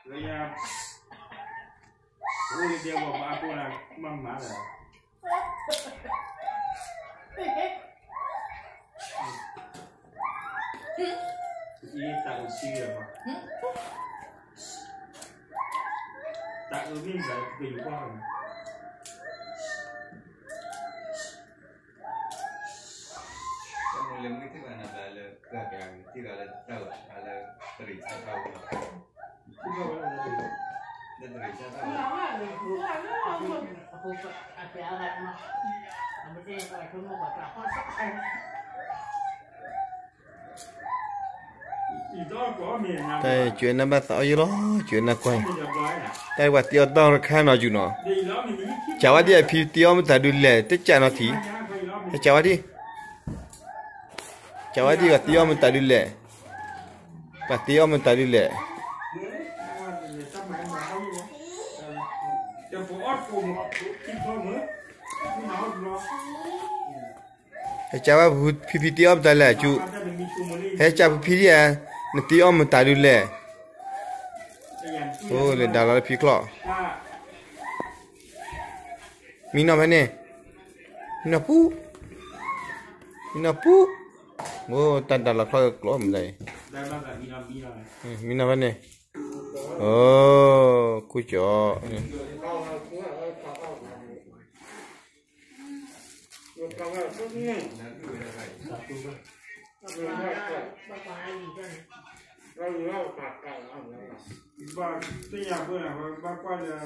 Kaya ulit dia bawa aku lah mama lah. Ini tak usia apa? Tak umin dah berubah. Kamu lembut itu kan ada kerja yang tidak ada tahu ada cerita tahu. Đây chuyện nó bắt tao gì đó chuyện nó quay đây quả tiêu tao khai nó chú nó cháu đi phi tiêu mà ta đưa lệ tất cả nó thì cháu đi quả tiêu mà ta đưa lệ quả tiêu mà ta đưa lệ cháu phi tiêu mà ta lệ chú cháu phi đi à nó tiêu mà ta đưa lệ ô lên đào là phi cọ mình nào này mình nào pu ô tan đào là cọ cọ mình đây mình nào này ô cú chó Ba, tiada apa nak, ba qua là